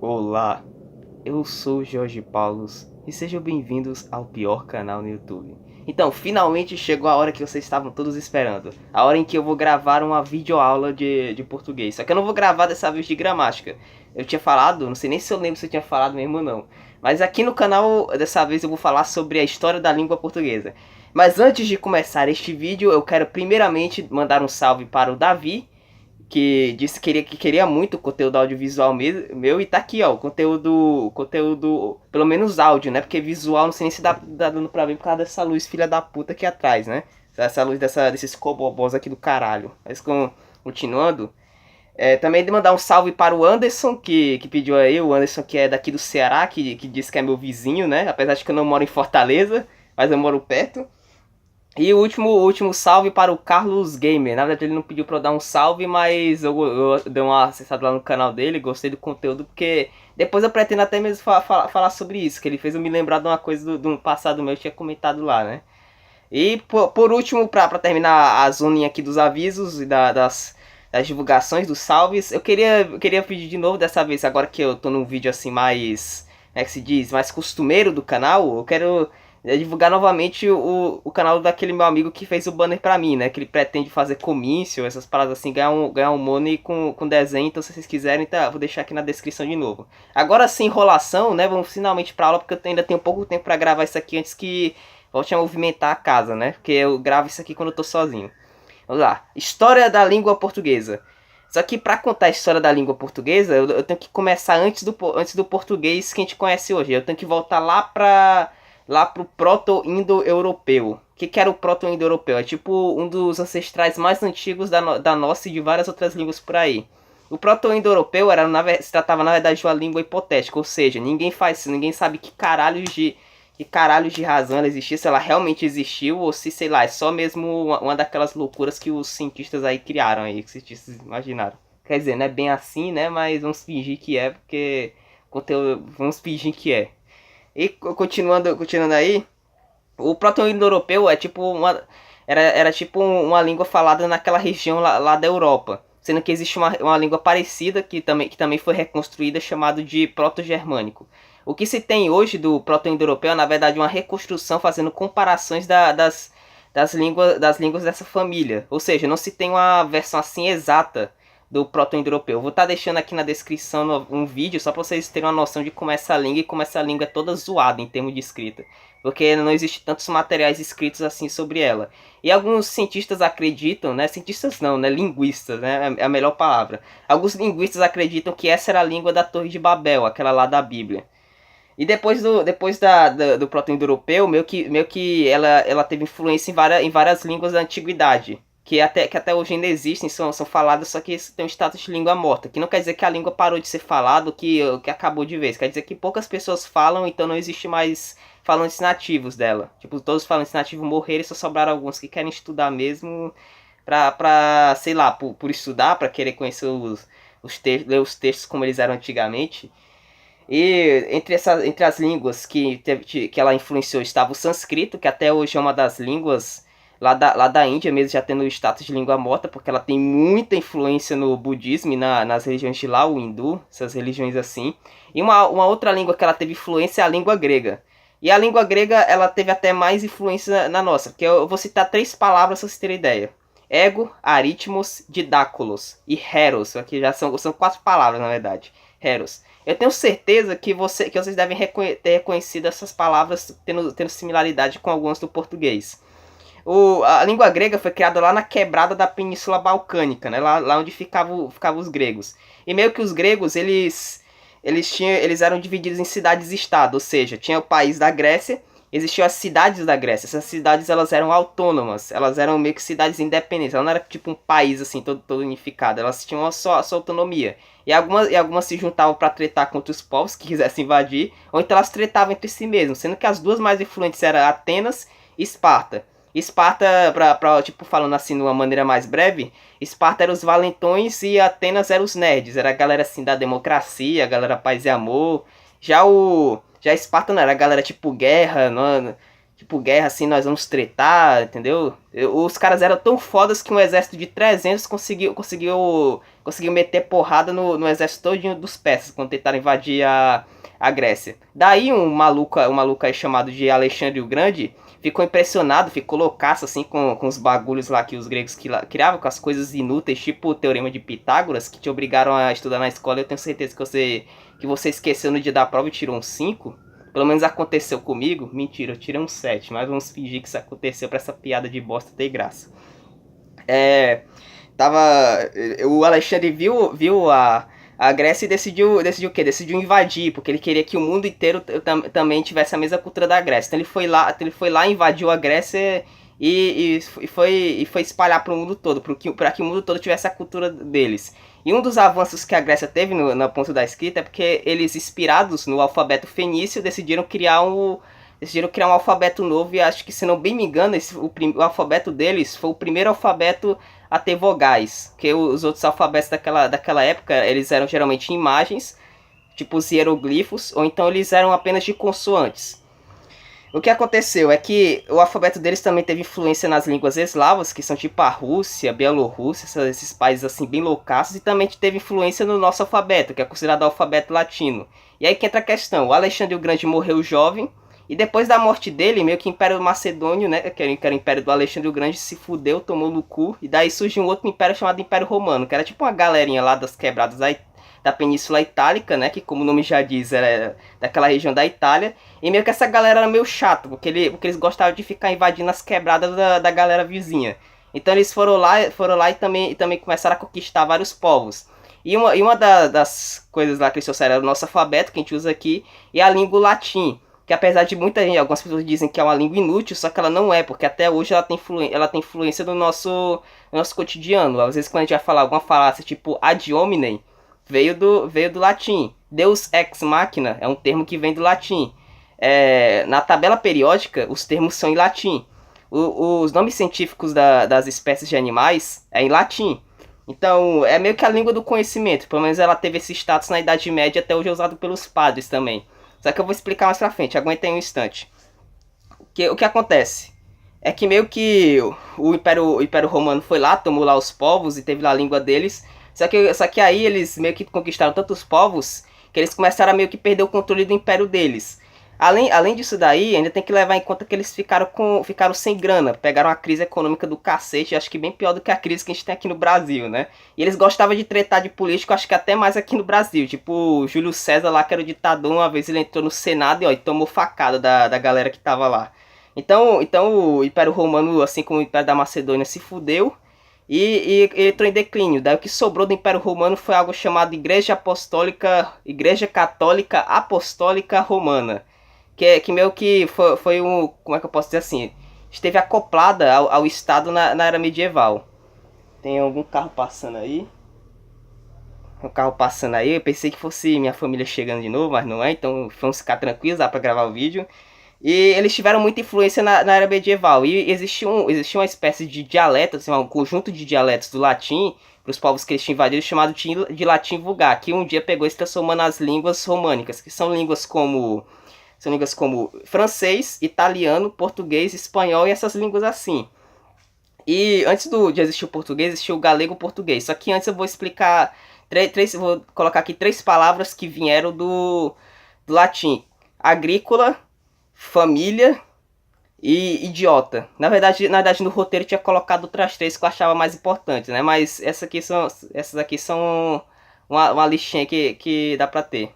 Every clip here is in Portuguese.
Olá, eu sou o Jorge Paulos e sejam bem-vindos ao pior canal no YouTube. Então, finalmente chegou a hora que vocês estavam todos esperando. A hora em que eu vou gravar uma videoaula de português. Só que eu não vou gravar dessa vez de gramática. Eu tinha falado, não sei nem se eu lembro se eu tinha falado mesmo ou não. Mas aqui no canal, dessa vez eu vou falar sobre a história da língua portuguesa. Mas antes de começar este vídeo, eu quero primeiramente mandar um salve para o Davi, que disse que queria muito conteúdo audiovisual meu, e tá aqui, ó, conteúdo, pelo menos áudio, né? Porque visual não sei nem se dá dando pra ver por causa dessa luz filha da puta aqui atrás, né? Essa luz desses cobobós aqui do caralho. Mas continuando, também de mandar um salve para o Anderson, que pediu aí, o Anderson que é daqui do Ceará, que disse que é meu vizinho, né? Apesar de que eu não moro em Fortaleza, mas eu moro perto. E o último salve para o Carlos Gamer. Na verdade ele não pediu pra eu dar um salve, mas eu dei uma acessada lá no canal dele, gostei do conteúdo, porque depois eu pretendo até mesmo falar sobre isso, que ele fez eu me lembrar de uma coisa do passado meu, eu tinha comentado lá, né? E por último, pra terminar a zoninha aqui dos avisos e das divulgações, dos salves, eu queria pedir de novo dessa vez, agora que eu tô num vídeo assim mais, como é que se diz, mais costumeiro do canal, eu quero divulgar novamente o canal daquele meu amigo que fez o banner pra mim, né? Que ele pretende fazer comício, essas paradas assim, ganhar um money com desenho. Então se vocês quiserem, tá, vou deixar aqui na descrição de novo. Agora sem enrolação, né? Vamos finalmente pra aula, porque eu ainda tenho pouco tempo pra gravar isso aqui antes que volte a movimentar a casa, né? Porque eu gravo isso aqui quando eu tô sozinho. Vamos lá. História da língua portuguesa. Só que para contar a história da língua portuguesa, eu tenho que começar antes do português que a gente conhece hoje. Eu tenho que voltar lá pro proto-indo-europeu. O que era o proto-indo-europeu? É tipo um dos ancestrais mais antigos da nossa e de várias outras línguas por aí. O proto-indo-europeu se tratava na verdade de uma língua hipotética, ou seja, ninguém sabe que caralhos de razão ela existia, se ela realmente existiu, ou se, sei lá, é só mesmo uma daquelas loucuras que os cientistas aí criaram aí, que os cientistas imaginaram. Quer dizer, não é bem assim, né, mas vamos fingir que é, porque vamos fingir que é. E continuando aí, o proto-indo-europeu é tipo era tipo uma língua falada naquela região lá da Europa. Sendo que existe uma língua parecida que também foi reconstruída, chamada de proto-germânico. O que se tem hoje do proto-indo-europeu é, na verdade, uma reconstrução fazendo comparações das línguas dessa família. Ou seja, não se tem uma versão assim exata do proto-indo-europeu. Vou estar deixando aqui na descrição um vídeo só para vocês terem uma noção de como essa língua e como essa língua é toda zoada em termos de escrita. Porque não existe tantos materiais escritos assim sobre ela. E alguns cientistas acreditam, né? Cientistas não, né? Linguistas, né? É a melhor palavra. Alguns linguistas acreditam que essa era a língua da Torre de Babel, aquela lá da Bíblia. E depois do proto-indo-europeu, meio que ela teve influência em várias línguas da antiguidade. Que até hoje ainda existem, são faladas, só que tem um status de língua morta. Que não quer dizer que a língua parou de ser falada, que acabou de vez. Quer dizer que poucas pessoas falam, então não existe mais falantes nativos dela. Tipo, todos os falantes nativos morreram e só sobraram alguns que querem estudar mesmo sei lá, por estudar, pra querer conhecer ler os textos como eles eram antigamente. E entre as línguas que ela influenciou estava o sânscrito, que até hoje é uma das línguas lá da Índia, mesmo já tendo o status de língua morta, porque ela tem muita influência no budismo e nas religiões de lá, o hindu, essas religiões assim. E uma outra língua que ela teve influência é a língua grega. E a língua grega, ela teve até mais influência na nossa, porque eu vou citar 3 palavras pra vocês terem ideia. Ego, aritmos, didáculos e heros, aqui já são 4 palavras na verdade. Heros. Eu tenho certeza que vocês devem ter reconhecido essas palavras tendo similaridade com algumas do português. A língua grega foi criada lá na quebrada da Península Balcânica, né? Lá onde ficavam os gregos. E meio que os gregos, eles eram divididos em cidades-estado, ou seja, tinha o país da Grécia, existiam as cidades da Grécia. Essas cidades, elas eram autônomas, elas eram meio que cidades independentes, ela não era tipo um país assim, todo unificado, elas tinham a sua autonomia. E algumas se juntavam para tretar contra os povos que quisessem invadir, ou então elas tretavam entre si mesmas, sendo que as duas mais influentes eram Atenas e Esparta. Esparta, tipo, falando assim de uma maneira mais breve, Esparta era os valentões e Atenas eram os nerds. Era a galera assim da democracia, a galera paz e amor. Já Esparta não era a galera tipo guerra, não, tipo, guerra assim, nós vamos tretar, entendeu? Os caras eram tão fodas que um exército de 300 conseguiu meter porrada no exército todinho dos persas quando tentaram invadir a Grécia. Daí um maluco aí chamado de Alexandre o Grande ficou impressionado, ficou loucaço assim com os bagulhos lá que os gregos criavam, com as coisas inúteis, tipo o Teorema de Pitágoras, que te obrigaram a estudar na escola. Eu tenho certeza que você esqueceu no dia da prova e tirou um 5. Pelo menos aconteceu comigo. Mentira, eu tirei um 7, mas vamos fingir que isso aconteceu pra essa piada de bosta ter graça. É, tava. O Alexandre viu a Grécia e decidiu o quê? Decidiu invadir, porque ele queria que o mundo inteiro também tivesse a mesma cultura da Grécia. Então ele foi lá, invadiu a Grécia e foi espalhar para o mundo todo, para que o mundo todo tivesse a cultura deles. E um dos avanços que a Grécia teve no ponto da escrita é porque eles, inspirados no alfabeto fenício, decidiram criar um alfabeto novo. E acho que, se não bem me engano, o alfabeto deles foi o primeiro alfabeto a ter vogais, porque os outros alfabetos daquela época, eles eram geralmente imagens, tipo os hieroglifos, ou então eles eram apenas de consoantes. O que aconteceu é que o alfabeto deles também teve influência nas línguas eslavas, que são tipo a Rússia, a Bielorrússia, esses países assim bem loucaços, e também teve influência no nosso alfabeto, que é considerado o alfabeto latino. E aí que entra a questão: o Alexandre o Grande morreu jovem, e depois da morte dele, meio que o Império Macedônio, né, que era o Império do Alexandre o Grande, se fudeu, tomou no cu, e daí surgiu um outro império chamado Império Romano, que era tipo uma galerinha lá das quebradas da Península Itálica, né, que, como o nome já diz, era daquela região da Itália. E meio que essa galera era meio chato, porque eles gostavam de ficar invadindo as quebradas da galera vizinha. Então eles foram lá e também começaram a conquistar vários povos. E uma das coisas lá que eles trouxeram era o nosso alfabeto, que a gente usa aqui, e a língua latim, que apesar de muita gente, algumas pessoas dizem que é uma língua inútil, só que ela não é, porque até hoje ela tem influência no nosso cotidiano. Às vezes, quando a gente vai falar alguma falácia tipo ad hominem, veio do latim. Deus ex machina é um termo que vem do latim. Na tabela periódica, os termos são em latim. Os nomes científicos das espécies de animais é em latim. Então, é meio que a língua do conhecimento. Pelo menos ela teve esse status na Idade Média, até hoje é usado pelos padres também. Só que eu vou explicar mais pra frente, aguenta aí um instante. O que acontece? É que meio que o Império Romano foi lá, tomou lá os povos e teve lá a língua deles. Só que aí eles meio que conquistaram tantos povos que eles começaram a meio que perder o controle do império deles. Além disso daí, ainda tem que levar em conta que eles ficaram sem grana, pegaram uma crise econômica do cacete, acho que bem pior do que a crise que a gente tem aqui no Brasil, né? E eles gostavam de tretar de político, acho que até mais aqui no Brasil. Tipo, o Júlio César lá, que era o ditador, uma vez ele entrou no Senado e tomou facada da galera que tava lá. Então o Império Romano, assim como o Império da Macedônia, se fudeu e entrou em declínio. Daí o que sobrou do Império Romano foi algo chamado Igreja Católica Apostólica Romana, que meio que foi um, como é que eu posso dizer assim, esteve acoplada ao Estado na era medieval. Tem algum carro passando aí? Um carro passando aí, eu pensei que fosse minha família chegando de novo, mas não é, então vamos ficar tranquilos, dá pra gravar o vídeo. E eles tiveram muita influência na era medieval, e existia uma espécie de dialeto, assim, um conjunto de dialetos do latim, para os povos que eles tinham invadido, chamado de latim vulgar, que um dia pegou e se transformou nas línguas românicas, que são línguas como francês, italiano, português, espanhol e essas línguas assim. E antes de existir o português, existiu o galego-português. Só que antes eu vou explicar, vou colocar aqui 3 palavras que vieram do latim: agrícola, família e idiota. Na verdade no roteiro eu tinha colocado outras 3 que eu achava mais importantes, né? Mas essas aqui são uma listinha que dá pra ter.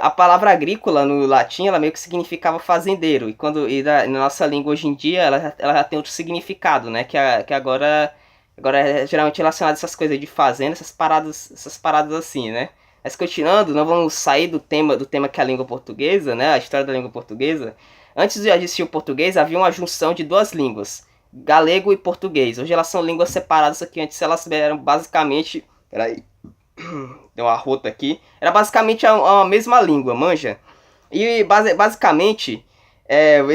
A palavra agrícola no latim, ela meio que significava fazendeiro. Na nossa língua hoje em dia, ela já tem outro significado, né? Que agora é geralmente relacionado a essas coisas de fazenda, essas paradas assim, né? Mas continuando, não vamos sair do tema que é a língua portuguesa, né? A história da língua portuguesa. Antes de existir o português, havia uma junção de 2 línguas, galego e português. Hoje elas são línguas separadas, só que antes elas eram basicamente... Peraí. Deu uma rota aqui. Era basicamente a mesma língua, manja? E basicamente Eu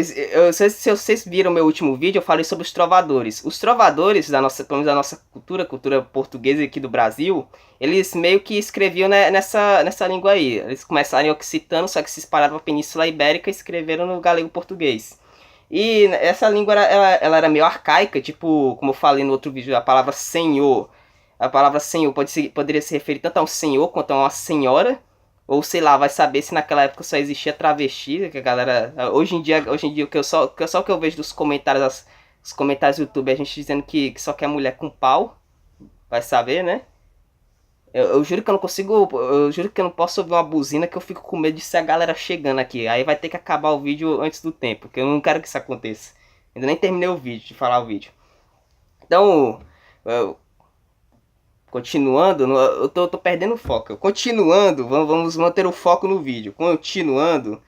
não sei se vocês viram meu último vídeo, eu falei sobre os trovadores. Os trovadores da nossa, pelo menos da nossa cultura portuguesa aqui do Brasil, eles meio que escreviam nessa língua aí. Eles começaram em occitano, só que se espalharam para a Península Ibérica e escreveram no galego português. E essa língua ela era meio arcaica, tipo, como eu falei no outro vídeo, a palavra senhor. A palavra senhor poderia se referir tanto a um senhor quanto a uma senhora. Ou sei lá, vai saber se naquela época só existia travesti, que a galera. Hoje em dia o que eu vejo dos comentários, os comentários do YouTube, a gente dizendo que só quer mulher com pau. Vai saber, né? Eu juro que eu não consigo. Eu juro que eu não posso ouvir uma buzina que eu fico com medo de ser a galera chegando aqui. Aí vai ter que acabar o vídeo antes do tempo, porque eu não quero que isso aconteça. Ainda nem terminei o vídeo, de falar o vídeo. Então, continuando, eu tô perdendo o foco. Continuando, vamos manter o foco no vídeo. Continuando,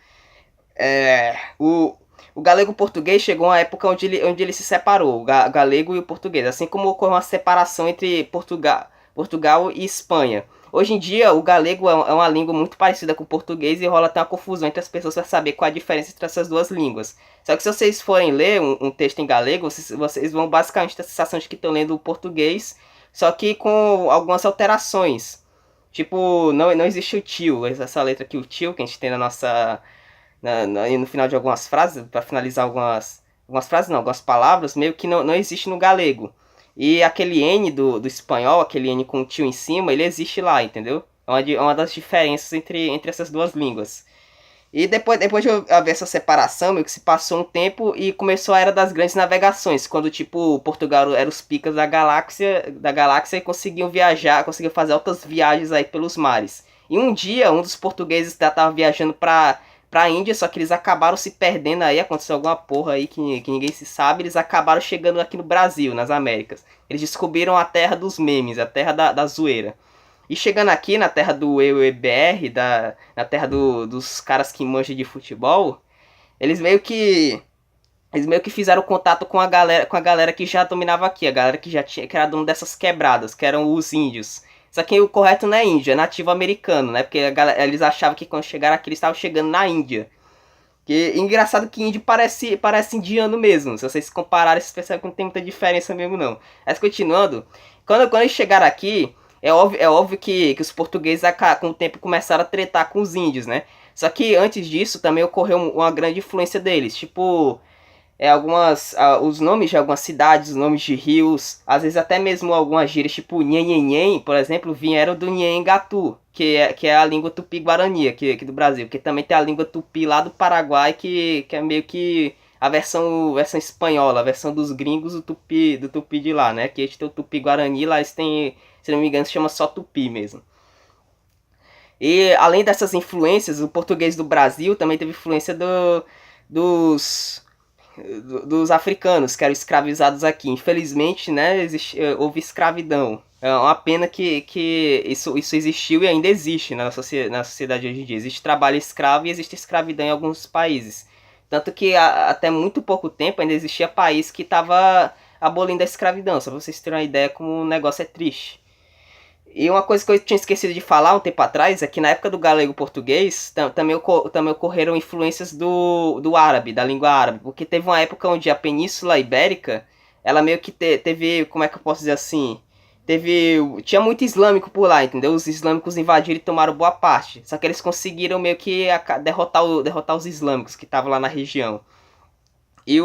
o galego português chegou a uma época onde ele se separou, o galego e o português, assim como ocorreu uma separação entre Portugal e Espanha. Hoje em dia, o galego é uma língua muito parecida com o português e rola até uma confusão entre as pessoas para saber qual a diferença entre essas duas línguas. Só que se vocês forem ler um texto em galego, vocês vão basicamente ter a sensação de que estão lendo o português, só que com algumas alterações. Tipo, não existe o tio, essa letra aqui, o tio, que a gente tem na nossa no final de algumas frases, para finalizar algumas frases, não, algumas palavras, meio que não existe no galego. E aquele N do espanhol, aquele N com o tio em cima, ele existe lá, entendeu? É uma das diferenças entre essas duas línguas. E depois de haver essa separação, meio que se passou um tempo e começou a era das grandes navegações, quando tipo Portugal era os picas da galáxia e conseguiam viajar, conseguiam fazer altas viagens aí pelos mares. E um dia, um dos portugueses estava viajando pra Índia, só que eles acabaram se perdendo aí, aconteceu alguma porra aí que ninguém se sabe, eles acabaram chegando aqui no Brasil, nas Américas. Eles descobriram a terra dos memes, a terra da zoeira. E chegando aqui na terra do EUEBR, na terra dos caras que manjam de futebol, eles meio que fizeram contato com a galera que já dominava aqui, a galera que já tinha, que era dono dessas quebradas, que eram os índios. Só que o correto não é índio, é nativo americano, né? Porque eles achavam que quando chegaram aqui eles estavam chegando na Índia. Que engraçado que índio parece indiano mesmo. Se vocês compararem, vocês percebem que não tem muita diferença mesmo não. Mas continuando, quando eles chegaram aqui, é óbvio que os portugueses com o tempo começaram a tretar com os índios, né? Só que antes disso também ocorreu uma grande influência deles. Tipo, os nomes de algumas cidades, os nomes de rios, às vezes até mesmo algumas gírias, tipo nhenhenhen, por exemplo, vieram do Nhenhengatu, que é a língua tupi-guarani aqui do Brasil, que também tem a língua tupi lá do Paraguai, que é meio que a versão espanhola, a versão dos gringos do tupi de lá, né? Que a gente tem o tupi-guarani, lá eles têm, se não me engano, se chama só tupi mesmo. E além dessas influências, o português do Brasil também teve influência dos dos africanos que eram escravizados aqui. Infelizmente, né, houve escravidão. É uma pena que isso existiu e ainda existe na sociedade hoje em dia. Existe trabalho escravo e existe escravidão em alguns países. Tanto que até muito pouco tempo ainda existia país que estava abolindo a escravidão. Só pra vocês terem uma ideia como o negócio é triste. E uma coisa que eu tinha esquecido de falar um tempo atrás é que na época do galego português também ocorreram influências do árabe, da língua árabe. Porque teve uma época onde a Península Ibérica, ela meio que teve, como é que eu posso dizer assim? Tinha muito islâmico por lá, entendeu? Os islâmicos invadiram e tomaram boa parte. Só que eles conseguiram meio que derrotar os islâmicos que estavam lá na região. E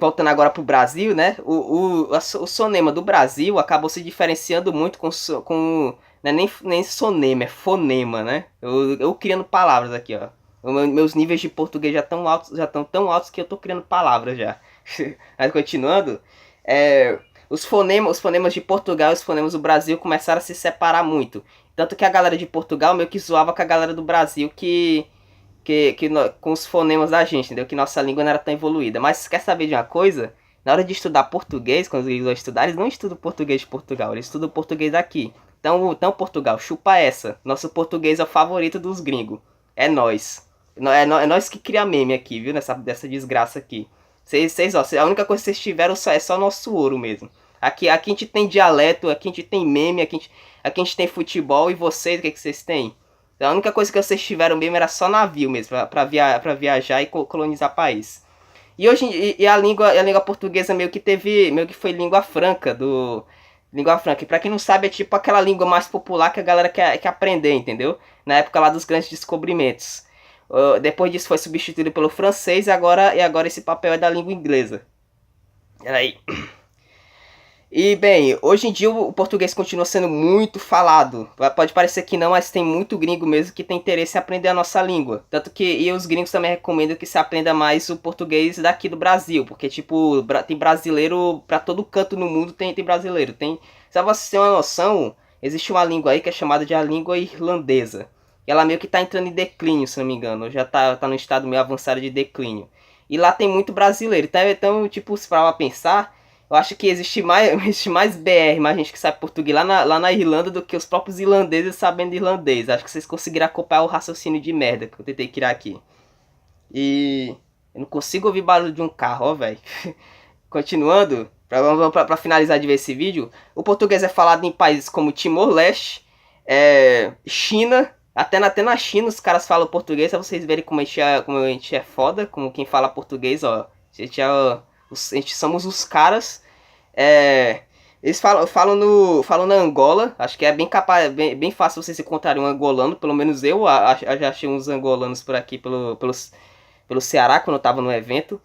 voltando agora pro Brasil, né? O sonema do Brasil acabou se diferenciando muito com não é nem sonema, é fonema, né? Eu criando palavras aqui, ó. Meus níveis de português já estão tão altos que eu tô criando palavras já. Mas continuando, os fonemas de Portugal e os fonemas do Brasil começaram a se separar muito. Tanto que a galera de Portugal meio que zoava com a galera do Brasil com os fonemas da gente, entendeu? Que nossa língua não era tão evoluída. Mas quer saber de uma coisa? Na hora de estudar português, quando eles vão estudar, eles não estudam português de Portugal, eles estudam português daqui. Então Portugal, chupa essa. Nosso português é o favorito dos gringos. É nós. É nós que cria meme aqui, viu? Dessa desgraça aqui. Ó, a única coisa que vocês tiveram é só nosso ouro mesmo. Aqui a gente tem dialeto, aqui a gente tem meme, aqui a gente tem futebol, e vocês, o que vocês têm? Então a única coisa que vocês tiveram mesmo era só navio mesmo, pra viajar e colonizar país. E hoje a língua portuguesa meio que foi língua franca do língua franca. E pra quem não sabe, é tipo aquela língua mais popular que a galera quer aprender, entendeu? Na época lá dos grandes descobrimentos. Depois disso foi substituído pelo francês e agora esse papel é da língua inglesa. Peraí. E bem, hoje em dia o português continua sendo muito falado. Pode parecer que não, mas tem muito gringo mesmo que tem interesse em aprender a nossa língua. Tanto que os gringos também recomendam que se aprenda mais o português daqui do Brasil. Porque, tipo, tem brasileiro pra todo canto no mundo, tem brasileiro. Só pra você ter uma noção, existe uma língua aí que é chamada de a língua irlandesa. E ela meio que tá entrando em declínio, se não me engano. Já tá no estado meio avançado de declínio. E lá tem muito brasileiro. Então tipo, se parar pra pensar, eu acho que existe mais BR, mais gente que sabe português lá na Irlanda do que os próprios irlandeses sabendo irlandês. Acho que vocês conseguiram acompanhar o raciocínio de merda que eu tentei criar aqui. E eu não consigo ouvir barulho de um carro, ó, velho. Continuando, pra finalizar de ver esse vídeo, o português é falado em países como Timor-Leste, China, até na China os caras falam português, pra vocês verem como a gente é foda, como quem fala português, ó. A gente somos os caras. Eles falam na Angola. Acho que é bem fácil vocês encontrarem um angolano. Pelo menos eu já achei uns angolanos por aqui pelo Ceará quando eu tava no evento.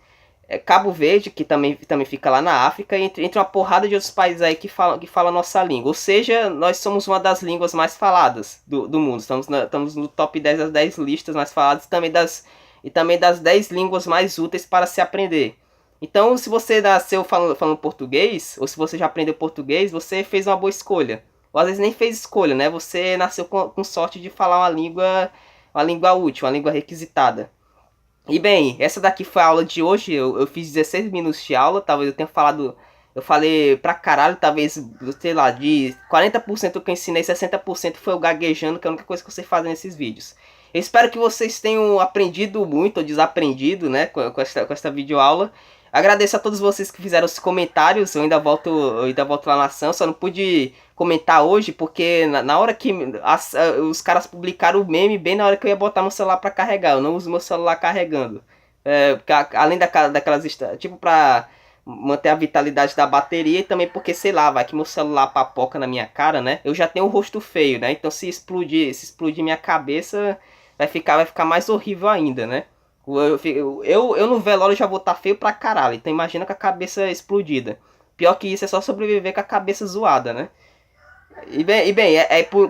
Cabo Verde, que também fica lá na África, e entre uma porrada de outros países aí que falam a nossa língua. Ou seja, nós somos uma das línguas mais faladas do mundo. Estamos no top 10 das 10 listas mais faladas e também das 10 línguas mais úteis para se aprender. Então, se você nasceu falando português, ou se você já aprendeu português, você fez uma boa escolha. Ou às vezes nem fez escolha, né? Você nasceu com sorte de falar uma língua útil, uma língua requisitada. E bem, essa daqui foi a aula de hoje. Eu fiz 16 minutos de aula, talvez eu tenha falado... Eu falei pra caralho, talvez, sei lá, de 40% que eu ensinei, 60% foi eu gaguejando, que é a única coisa que eu sei fazer nesses vídeos. Eu espero que vocês tenham aprendido muito, ou desaprendido, né, com esta videoaula. Agradeço a todos vocês que fizeram os comentários, eu ainda volto lá na ação, só não pude comentar hoje porque na hora que os caras publicaram o meme, bem na hora que eu ia botar meu celular pra carregar, eu não uso meu celular carregando. Porque além daquelas, tipo pra manter a vitalidade da bateria e também porque, sei lá, vai que meu celular papoca na minha cara, né? Eu já tenho o rosto feio, né? Então se explodir minha cabeça, vai ficar mais horrível ainda, né? Eu no velório já vou estar feio pra caralho, então imagina com a cabeça explodida. Pior que isso é só sobreviver com a cabeça zoada, né? E bem,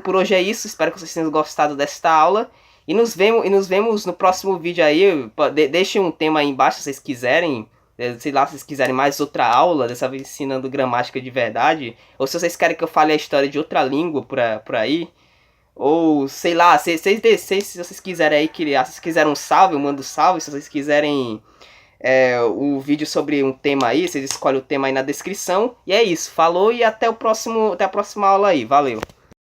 por hoje é isso, espero que vocês tenham gostado desta aula. E nos vemos no próximo vídeo aí. Deixem um tema aí embaixo se vocês quiserem. Sei lá, se vocês quiserem mais outra aula, dessa vez ensinando gramática de verdade. Ou se vocês querem que eu fale a história de outra língua por aí. Ou, sei lá, se vocês quiserem aí, se vocês quiserem um salve, eu mando salve. Se vocês quiserem um vídeo sobre um tema aí, vocês escolhem o tema aí na descrição. E é isso, falou e até a próxima aula aí, valeu.